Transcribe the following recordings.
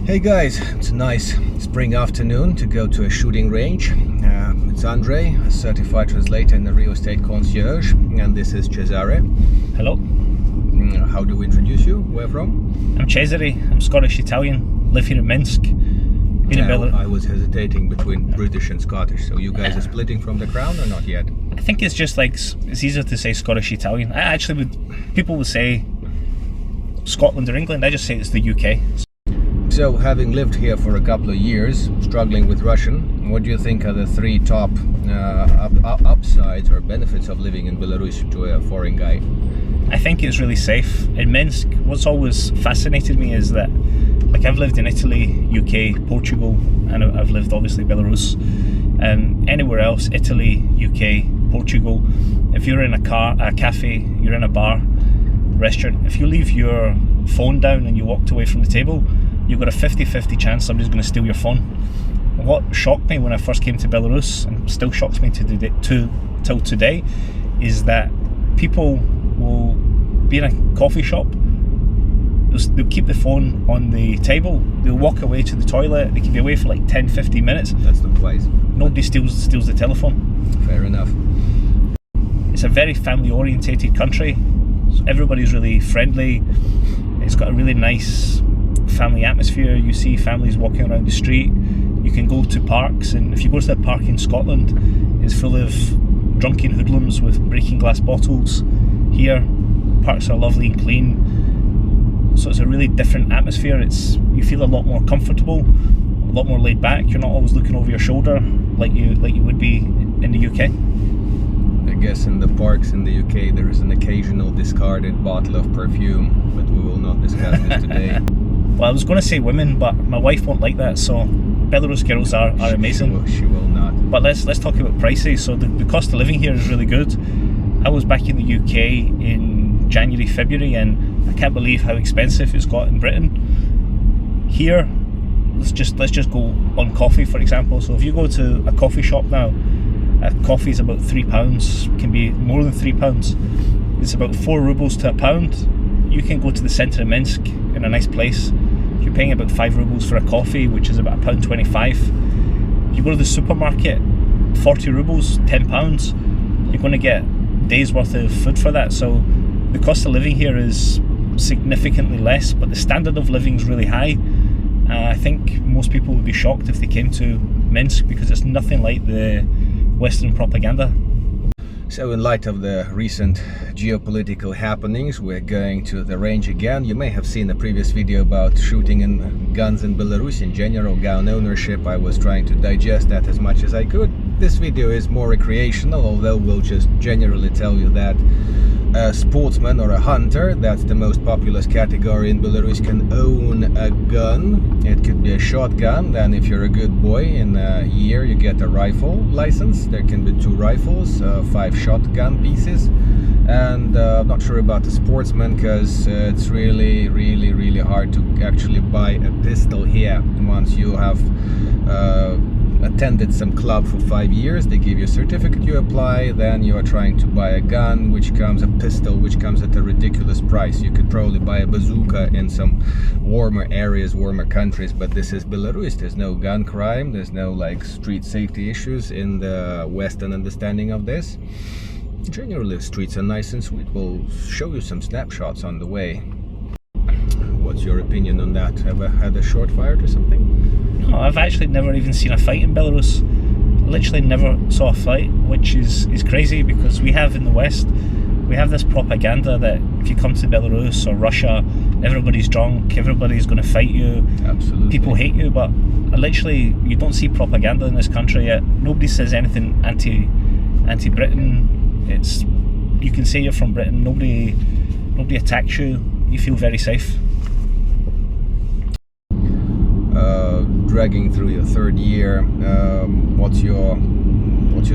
Hey guys, it's a nice spring afternoon to go to a shooting range. It's Andrei, a certified translator and a real estate concierge, and this is Cesare. Hello. How do we introduce you? Where from? I'm Cesare. I'm Scottish-Italian. Live here in Minsk. I was hesitating between British and Scottish, so you guys are splitting from the crown or not yet? I think it's just like, it's easier to say Scottish-Italian. I actually people would say Scotland or England. I just say it's the UK. So, having lived here for a couple of years, struggling with Russian, what do you think are the three top upsides or benefits of living in Belarus to a foreign guy? I think it's really safe. In Minsk, what's always fascinated me is that, like, I've lived in Italy, UK, Portugal, and I've lived obviously Belarus. Anywhere else, Italy, UK, Portugal, if you're in a cafe, you're in a bar, restaurant, if you leave your phone down and you walked away from the table, you've got a 50-50 chance somebody's going to steal your phone. What shocked me when I first came to Belarus, and still shocks me till today, is that people will be in a coffee shop, they'll keep the phone on the table, they'll walk away to the toilet, they can be away for like 10-15 minutes. That's not wise. Nobody steals the telephone. Fair enough. It's a very family orientated country, so everybody's really friendly. It's got a really nice family atmosphere. You see families walking around the street. You can go to parks, and if you go to the park in Scotland, it's full of drunken hoodlums with breaking glass bottles. Here, parks are lovely and clean, so it's a really different atmosphere. You feel a lot more comfortable, a lot more laid back. You're not always looking over your shoulder like you would be in the UK. I guess in the parks in the UK there is an occasional discarded bottle of perfume, but we will not discuss this today. Well, I was going to say women, but my wife won't like that, so Belarus girls are amazing. She will not. But let's talk about prices. So the cost of living here is really good. I was back in the UK in January, February, and I can't believe how expensive it's got in Britain. Here, let's just go on coffee, for example. So if you go to a coffee shop now, coffee is about £3, can be more than £3. It's about 4 rubles to £1. You can go to the centre of Minsk in a nice place. You're paying about 5 rubles for a coffee, which is about £1.25. You go to the supermarket, 40 rubles, £10. You're going to get a day's worth of food for that. So the cost of living here is significantly less, but the standard of living is really high. I think most people would be shocked if they came to Minsk, because it's nothing like the Western propaganda. So in light of the recent geopolitical happenings, we're going to the range again. You may have seen a previous video about shooting and guns in Belarus in general, gun ownership. I was trying to digest that as much as I could. This video is more recreational, although we'll just generally tell you that a sportsman or a hunter, that's the most populous category in Belarus, can own a gun. It could be a shotgun. Then if you're a good boy, in a year you get a rifle license. There can be 2 rifles, 5 shotgun pieces. And I'm not sure about the sportsman, because it's really hard to actually buy a pistol here. Once you have attended some club for 5 years, they give you a certificate, you apply, then you are trying to buy a gun, which comes a pistol, which comes at a ridiculous price. You could probably buy a bazooka in some warmer areas, warmer countries, but this is Belarus. There's no gun crime, there's no like street safety issues in the Western understanding of this. Generally, the streets are nice and sweet. We'll show you some snapshots on the way. What's your opinion on that? Ever had a short fired or something? No, I've actually never even seen a fight in Belarus. Literally never saw a fight, which is crazy, because we have in the West, we have this propaganda that if you come to Belarus or Russia, everybody's drunk, everybody's going to fight you. Absolutely. People hate you, but literally you don't see propaganda in this country yet. Nobody says anything anti-Britain. You can say you're from Britain, nobody attacks you, you feel very safe. Dragging through your 3rd year, what's your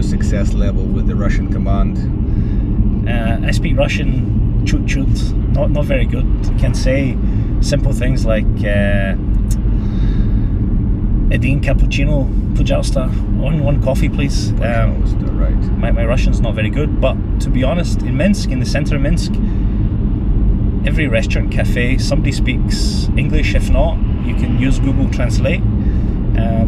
success level with the Russian command? I speak Russian, chut-chut, not very good. I can say simple things like Один cappuccino, пожалуйста, one coffee please. Right. My Russian's not very good, but to be honest, in Minsk, in the centre of Minsk, every restaurant, cafe, somebody speaks English. If not, you can use Google Translate.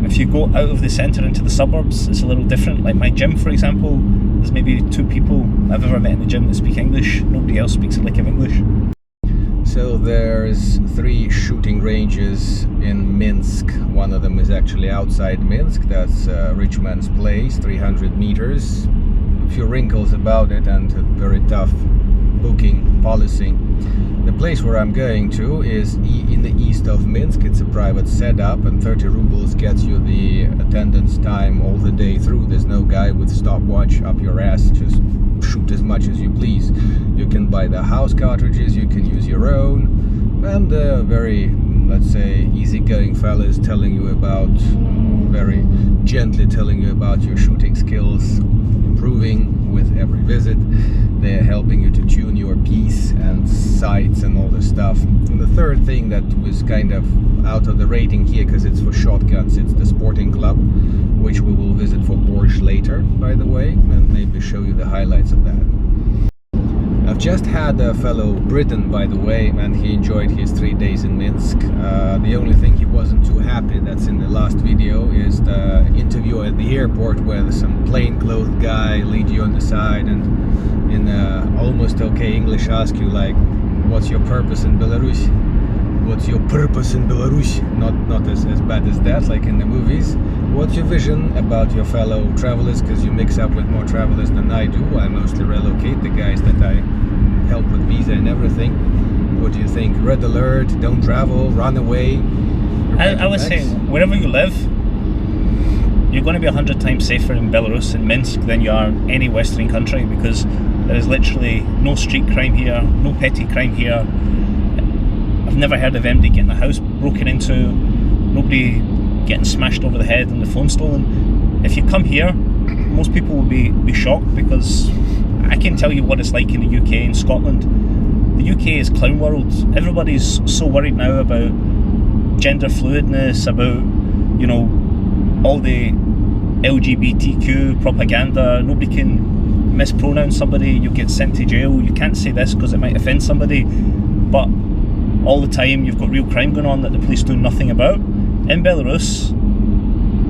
If you go out of the centre into the suburbs, it's a little different. Like my gym, for example, there's maybe 2 people I've ever met in the gym that speak English. Nobody else speaks a lick of English. So there's 3 shooting ranges in Minsk. One of them is actually outside Minsk. That's Rich Man's Place, 300 meters. A few wrinkles about it and a very tough booking policy. The place where I'm going to is in the east of Minsk. It's a private setup, and 30 rubles gets you the attendance time all the day through. There's no guy with stopwatch up your ass. Just shoot as much as you please. You can buy the house cartridges, you can use your own, and very, let's say, easygoing fellas telling you about, very gently telling you about your shooting skills, improving with every visit. They're helping you to tune your piece and sights and all this stuff. And the third thing that was kind of out of the rating here, because it's for shotguns, it's the sporting club, which we will visit for borsch later, by the way, and maybe show you the highlights of that. I've just had a fellow Briton, by the way, and he enjoyed his 3 days in Minsk. The only thing he wasn't too happy, that's in the last video, is the interview at the airport where some plainclothes guy lead you on the side and in almost okay English ask you like, what's your purpose in Belarus? What's your purpose in Belarus? Not as bad as that, like in the movies. What's your vision about your fellow travelers? Because you mix up with more travelers than I do. I mostly relocate the guys that I help with visa and everything. What do you think? Red alert, don't travel, run away? I would say wherever you live, you're going to be 100 times safer in Belarus and Minsk than you are in any Western country, because there is literally no street crime here, no petty crime here. I've never heard of anybody getting a house broken into, nobody getting smashed over the head and the phone stolen. If you come here, most people will be shocked, because I can tell you what it's like in the UK and Scotland. The UK is clown world. Everybody's so worried now about gender fluidness, about, you know, all the LGBTQ propaganda. Nobody can mispronounce somebody, you'll get sent to jail. You can't say this because it might offend somebody, but all the time you've got real crime going on that the police do nothing about. In Belarus,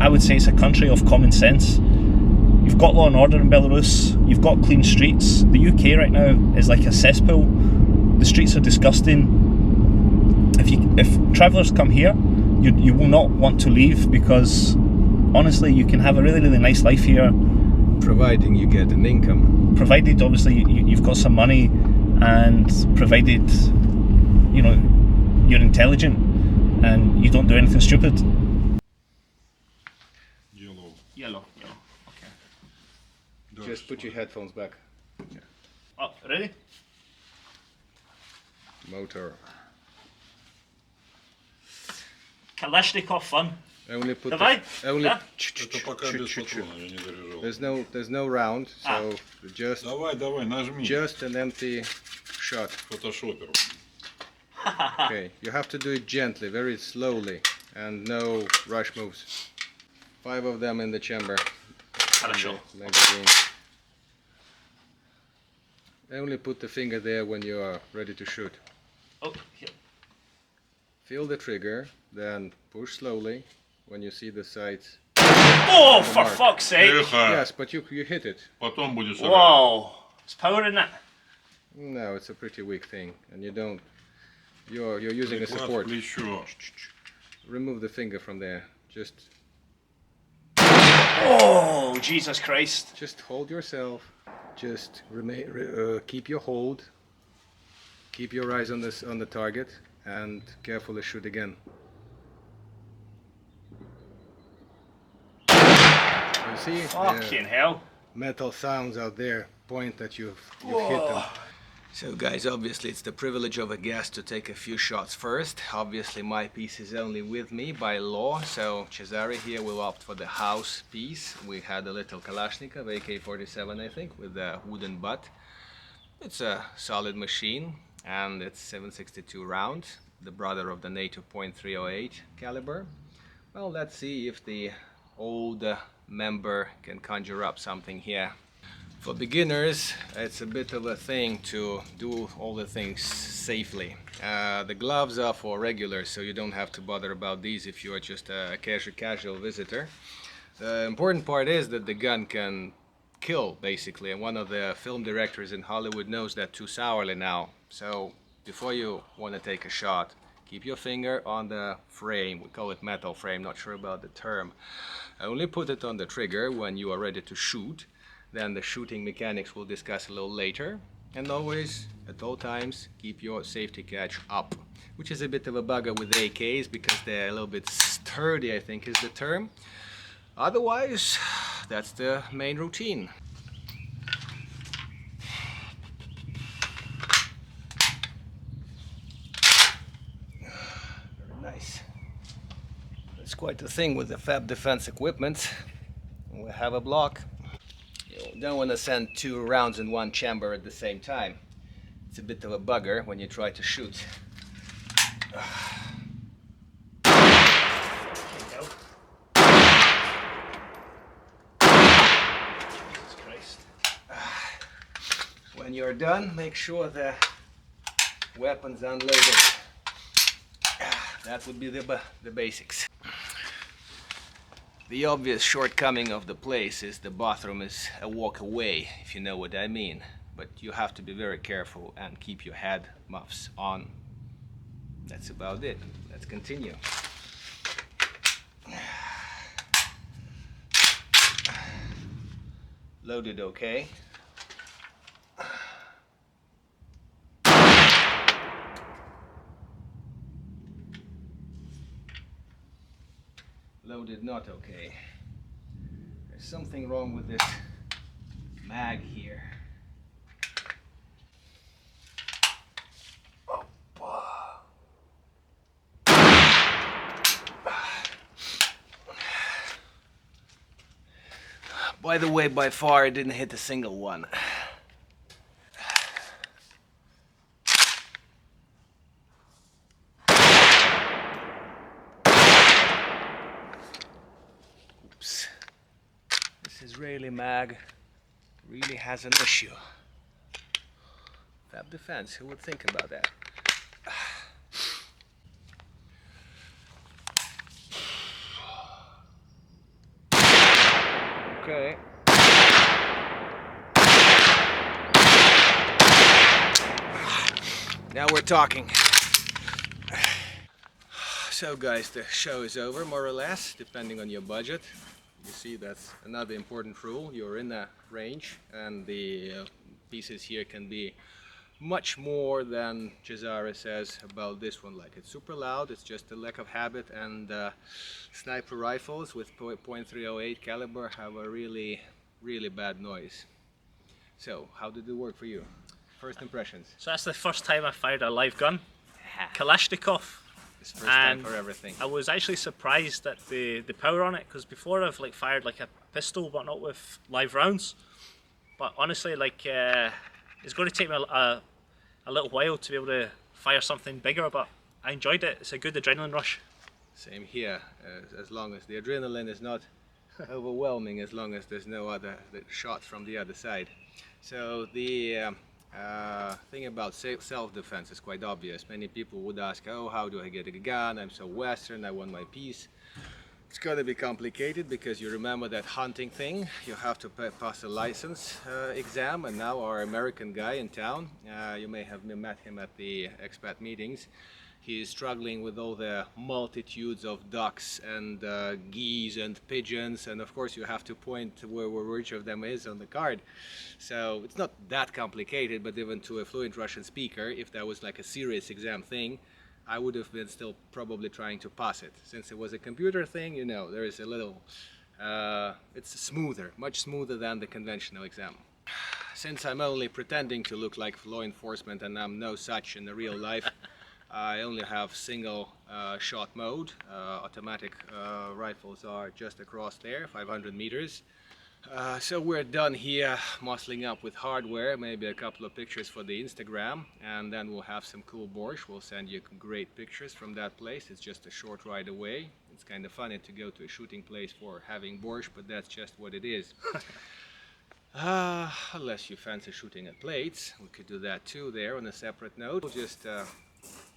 I would say it's a country of common sense. You've got law and order in Belarus, you've got clean streets. The UK right now is like a cesspool. The streets are disgusting. If travellers come here, you will not want to leave, because honestly you can have a really, really nice life here. Providing you get an income. Provided obviously you've got some money, and provided, you know, you're intelligent and you don't do anything stupid. Yellow, okay. Just put your headphones back. Okay. Oh, ready? Motor. Kalashnikov fun. Only put Давай. Only Да? Это пока без патрона, я не заряжал. there's no round, so just Давай, нажми. just an empty shot. Фотошопер. Okay, you have to do it gently, very slowly, and no rush moves. 5 of them in the chamber. Хорошо. Magazine. Only put the finger there when you are ready to shoot. Oh, here. Feel the trigger, then push slowly when you see the sights. Oh, for mark. fuck's sake! Тихо. Yes, but you hit it. Потом будешь орать. Whoa, it's power in that. No, it's a pretty weak thing, and you're using a Приклад в support. плечо. Remove the finger from there. Just Oh, Jesus Christ. Just hold yourself. Just keep your hold. Keep your eyes on the target, and carefully shoot again. You see? Fucking hell. Metal sounds out there point that you've hit them. So guys, obviously it's the privilege of a guest to take a few shots first. Obviously my piece is only with me by law, so Cesare here will opt for the house piece. We had a little Kalashnikov, AK-47 I think, with a wooden butt. It's a solid machine, and it's 7.62 round, the brother of the NATO .308 caliber. Well, let's see if the old member can conjure up something here. For beginners, it's a bit of a thing to do all the things safely. The gloves are for regulars, so you don't have to bother about these if you are just a casual visitor. The important part is that the gun can kill, basically, and one of the film directors in Hollywood knows that too sourly now. So before you want to take a shot, keep your finger on the frame. We call it metal frame, not sure about the term. Only put it on the trigger when you are ready to shoot. Then the shooting mechanics we'll discuss a little later. And always, at all times, keep your safety catch up, which is a bit of a bugger with AKs because they're a little bit sturdy, I think is the term. Otherwise, that's the main routine. Very nice. It's quite a thing with the FAB defense equipment. We have a block. You don't want to send 2 rounds in one chamber at the same time. It's a bit of a bugger when you try to shoot. When you're done, make sure the weapon's unloaded. That would be the basics. The obvious shortcoming of the place is the bathroom is a walk away, if you know what I mean. But you have to be very careful and keep your head muffs on. That's about it. Let's continue. Loaded okay. Loaded not okay. There's something wrong with this mag here. By the way, by far, I didn't hit a single one. Oops. This Israeli mag really has an issue. FAB defense, who would think about that? Okay. Now we're talking. So guys, the show is over, more or less, depending on your budget. You see, that's another important rule. You're in a range, and the pieces here can be much more than Cesare says about this one. Like, it's super loud, it's just a lack of habit, and sniper rifles with .308 caliber have a really bad noise. So, how did it work for you? First impressions? So that's the first time I fired a live gun, Kalashnikov. It's first time for everything. I was actually surprised at the power on it, because before I've fired like a pistol, but not with live rounds. But honestly, it's going to take me a little while to be able to fire something bigger, but I enjoyed it. It's a good adrenaline rush. Same here, as long as the adrenaline is not overwhelming, as long as there's no other shots from the other side. So the thing about self-defense is quite obvious. Many people would ask, oh, how do I get a gun? I'm so Western, I want my peace. It's going to be complicated because you remember that hunting thing. You have to pass a license exam, and now our American guy in town, you may have met him at the expat meetings. He is struggling with all the multitudes of ducks and geese and pigeons, and of course you have to point to where each of them is on the card. So it's not that complicated, but even to a fluent Russian speaker, if that was like a serious exam thing, I would have been still probably trying to pass it. Since it was a computer thing, you know, there is a little, it's smoother, much smoother than the conventional exam. Since I'm only pretending to look like law enforcement and I'm no such in the real life, I only have single shot mode. Automatic rifles are just across there, 500 meters. So we're done here muscling up with hardware, maybe a couple of pictures for the Instagram, and then we'll have some cool borsch. We'll send you great pictures from that place. It's just a short ride away. It's kind of funny to go to a shooting place for having borsch, but that's just what it is. Unless you fancy shooting at plates, we could do that too there on a separate note. We'll just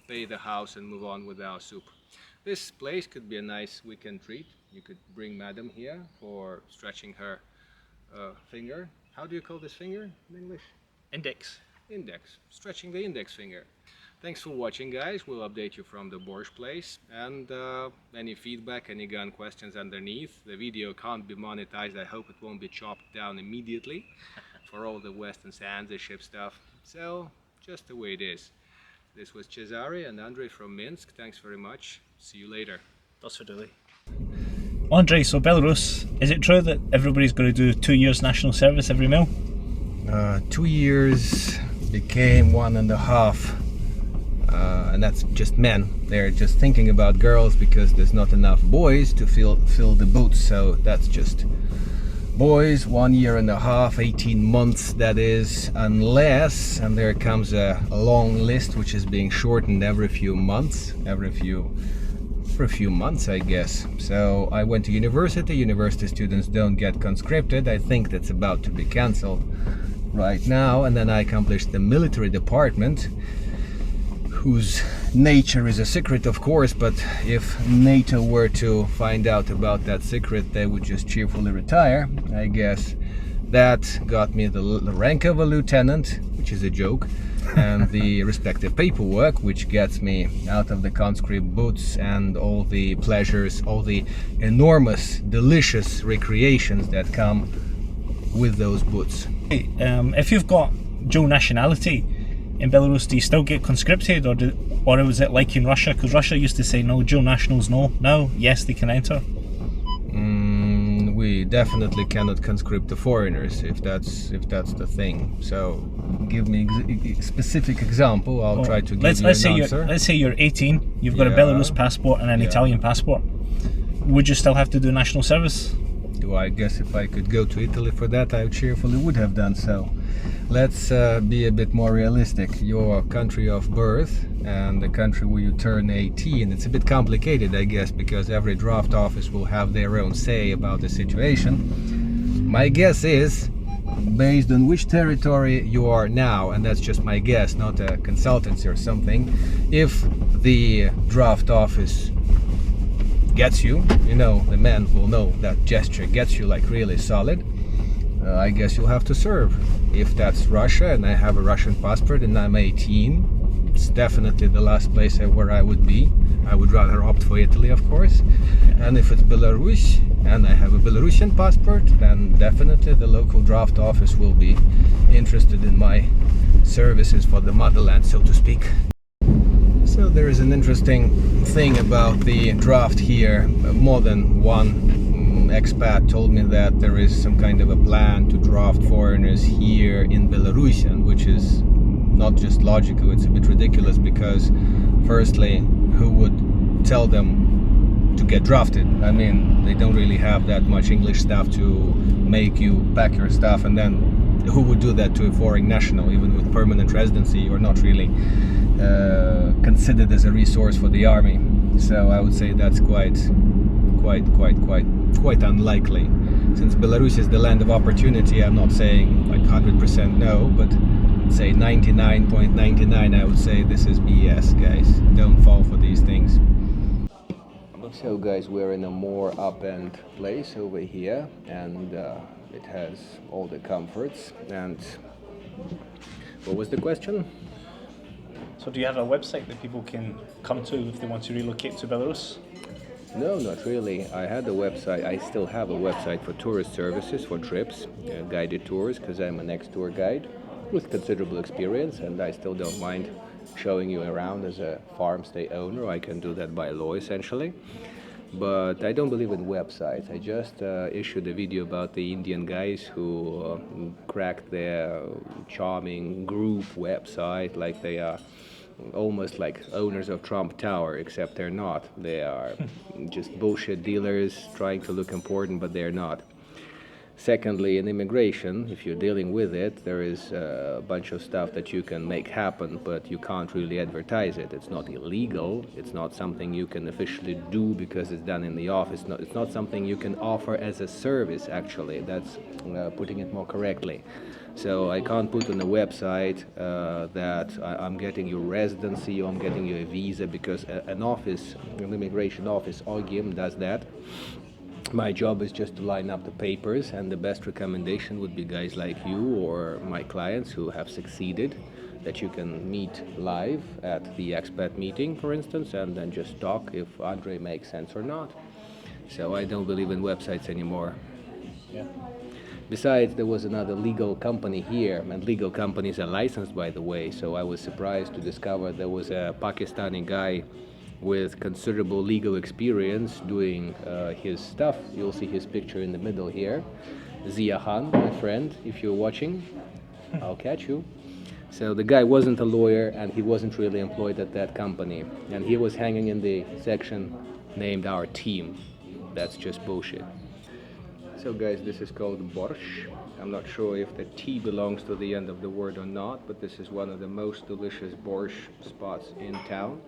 pay the house and move on with our soup. This place could be a nice weekend treat. You could bring Madam here for stretching her finger. How do you call this finger in English? Index. Index. Stretching the index finger. Thanks for watching, guys. We'll update you from the borsch place, and any feedback, any gun questions underneath. The video can't be monetized. I hope it won't be chopped down immediately for all the Western censorship stuff. So just the way it is. This was Cesare and Andrei from Minsk. Thanks very much. See you later. That's for Dilly. Andrei, so Belarus, is it true that everybody's going to do 2 years national service every male? 2 years became 1.5. And that's just men. They're just thinking about girls because there's not enough boys to fill the boots. So that's just boys, 1 year and a half, 18 months that is, unless, and there comes a long list which is being shortened every few months, for a few months, I guess. So I went to university students don't get conscripted. I think that's about to be cancelled right now. And then I accomplished the military department, whose nature is a secret, of course, but if NATO were to find out about that secret, they would just cheerfully retire, I guess. That got me the rank of a lieutenant, which is a joke, and the respective paperwork, which gets me out of the conscript boots and all the pleasures, all the enormous, delicious recreations that come with those boots. Hey, if you've got dual nationality in Belarus, do you still get conscripted, or was it like in Russia? Because Russia used to say no, dual nationals no. Now, yes, they can enter. We definitely cannot conscript the foreigners if that's the thing. So, give me a specific example. I'll try to give you an answer. Let's say you're 18. You've got a Belarus passport and an Italian passport. Would you still have to do national service? I guess if I could go to Italy for that, I cheerfully would have done so. Let's be a bit more realistic. Your country of birth and the country where you turn 18, it's a bit complicated, I guess, because every draft office will have their own say about the situation. My guess is, based on which territory you are now, and that's just my guess, not a consultancy or something, if the draft office gets you, the men will know that gesture gets you like really solid, I guess you'll have to serve. If that's Russia and I have a Russian passport and I'm 18, it's definitely the last place where I would be. I would rather opt for Italy, of course. And if it's Belarus and I have a Belarusian passport, then definitely the local draft office will be interested in my services for the motherland, so to speak. So there is an interesting thing about the draft here. More than one expat told me that there is some kind of a plan to draft foreigners here in Belarus, which is not just logical, it's a bit ridiculous, because firstly, who would tell them to get drafted? I mean, they don't really have that much English staff to make you pack your stuff, and then who would do that to a foreign national? Even with permanent residency, you're not really considered as a resource for the army. So I would say that's quite unlikely. Since Belarus is the land of opportunity, I'm not saying like 100% no, but say 99.99, I would say this is BS, guys. Don't fall for these things. So guys, we're in a more up-end place over here, and it has all the comforts. And what was the question? So do you have a website that people can come to if they want to relocate to Belarus? No, not really. I had a website. I still have a website for tourist services, for trips, guided tours, because I'm an ex-tour guide with considerable experience, and I still don't mind showing you around as a farm stay owner. I can do that by law, essentially. But I don't believe in websites. I just issued a video about the Indian guys who cracked their charming group website, like they are almost like owners of Trump Tower, except they're not. They are just bullshit dealers trying to look important, but they're not. Secondly, in immigration, if you're dealing with it, there is a bunch of stuff that you can make happen, but you can't really advertise it. It's not illegal. It's not something you can officially do because it's done in the office. It's not something you can offer as a service, actually. That's putting it more correctly. So I can't put on the website that I'm getting your residency or I'm getting you a visa, because an office, an immigration office, OGIM, does that. My job is just to line up the papers, and the best recommendation would be guys like you or my clients who have succeeded, that you can meet live at the expat meeting, for instance, and then just talk if Andrei makes sense or not. So I don't believe in websites anymore. Yeah. Besides, there was another legal company here, and legal companies are licensed, by the way, so I was surprised to discover there was a Pakistani guy with considerable legal experience doing his stuff. You'll see his picture in the middle here. Zia Khan, my friend, if you're watching, I'll catch you. So the guy wasn't a lawyer, and he wasn't really employed at that company, and he was hanging in the section named Our Team. That's just bullshit. So guys, this is called borsch. I'm not sure if the T belongs to the end of the word or not, but this is one of the most delicious borscht spots in town.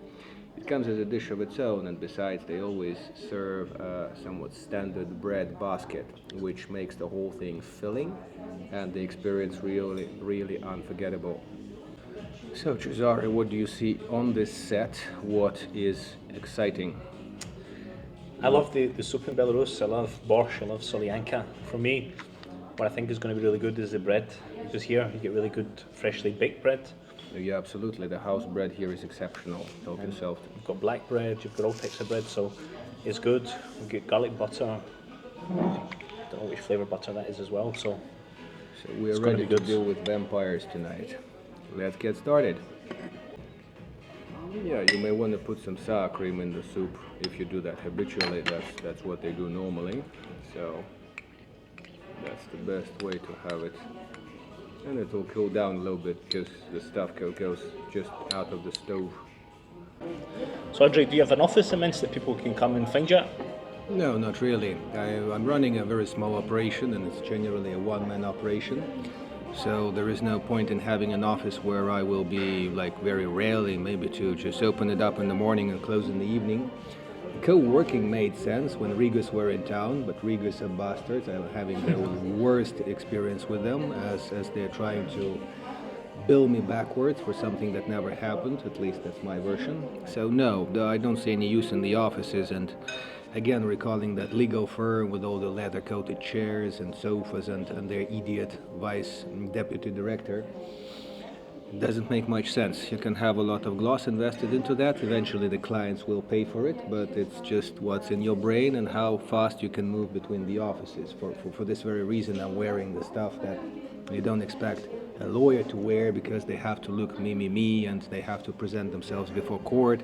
It comes as a dish of its own, and besides, they always serve a somewhat standard bread basket, which makes the whole thing filling and the experience really, really unforgettable. So Cesare, what do you see on this set? What is exciting? I love the soup in Belarus. I love borsch. I love solyanka. For me, what I think is going to be really good is the bread, because here you get really good freshly baked bread. Yeah, absolutely. The house bread here is exceptional. Help yourself. You've got black bread, you've got all types of bread, so it's good. We get garlic butter. Don't know which flavour butter that is as well. So we're ready to deal with vampires tonight. Let's get started. Yeah, you may want to put some sour cream in the soup if you do that habitually. That's what they do normally. So that's the best way to have it. And it will cool down a little bit because the stuff goes just out of the stove. So Andrei, do you have an office in Minsk that people can come and find you at? No, not really. I'm running a very small operation, and it's generally a one-man operation. So there is no point in having an office where I will be, like, very rarely, maybe to just open it up in the morning and close in the evening. Co-working made sense when Rigas were in town, but Rigas are bastards. I'm having the worst experience with them as they're trying to bill me backwards for something that never happened. At least that's my version. So no, I don't see any use in the offices. And again, recalling that legal firm with all the leather-coated chairs and sofas and their idiot vice deputy director, doesn't make much sense. You can have a lot of gloss invested into that. Eventually the clients will pay for it, but it's just what's in your brain and how fast you can move between the offices. For this very reason, I'm wearing the stuff that you don't expect a lawyer to wear, because they have to look me, and they have to present themselves before court.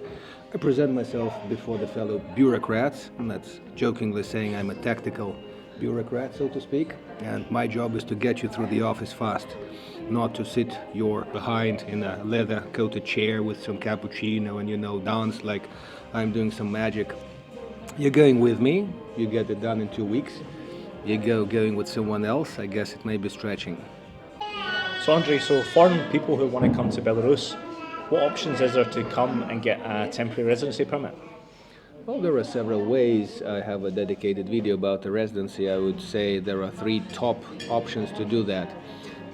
I present myself before the fellow bureaucrats, and that's jokingly saying I'm a tactical bureaucrat, so to speak, and my job is to get you through the office fast, not to sit your behind in a leather-coated chair with some cappuccino and, dance like I'm doing some magic. You're going with me, you get it done in 2 weeks. You going with someone else, I guess it may be stretching. So Andrei, so foreign people who want to come to Belarus, what options is there to come and get a temporary residency permit? Well, there are several ways. I have a dedicated video about the residency. I would say there are 3 top options to do that.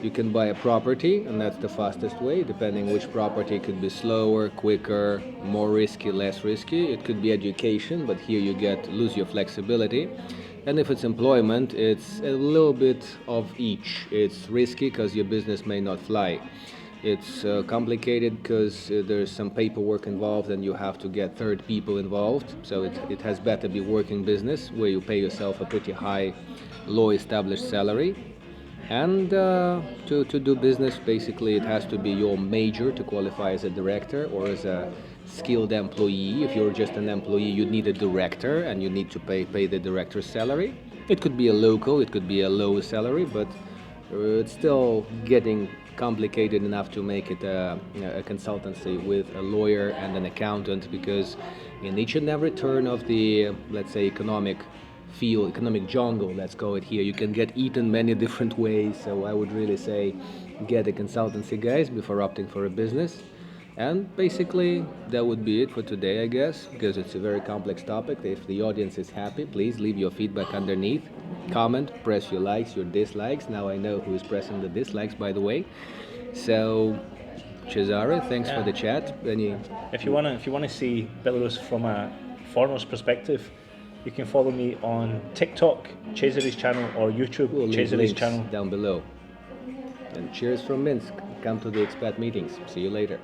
You can buy a property, and that's the fastest way, depending which property. It could be slower, quicker, more risky, less risky. It could be education, but here you lose your flexibility. And if it's employment, it's a little bit of each. It's risky because your business may not fly. It's complicated because there's some paperwork involved and you have to get third people involved. So it has better be working business where you pay yourself a pretty high, law-established salary. And to do business, basically, it has to be your major to qualify as a director or as a skilled employee. If you're just an employee, you need a director, and you need to pay the director's salary. It could be a local, it could be a low salary, but it's still getting complicated enough to make it a consultancy with a lawyer and an accountant, because in each and every turn of the, let's say, economic field, economic jungle, let's call it here. You can get eaten many different ways, so I would really say get a consultancy, guys, before opting for a business. And basically, that would be it for today, I guess, because it's a very complex topic. If the audience is happy, please leave your feedback underneath. Comment, press your likes, your dislikes. Now I know who is pressing the dislikes, by the way. So, Cesare, thanks for the chat. If you wanna see Belarus from a foreigner's perspective, you can follow me on TikTok, Cesare's channel, or YouTube, We'll leave Cesare's links channel. down below. And cheers from Minsk. Come to the expat meetings. See you later.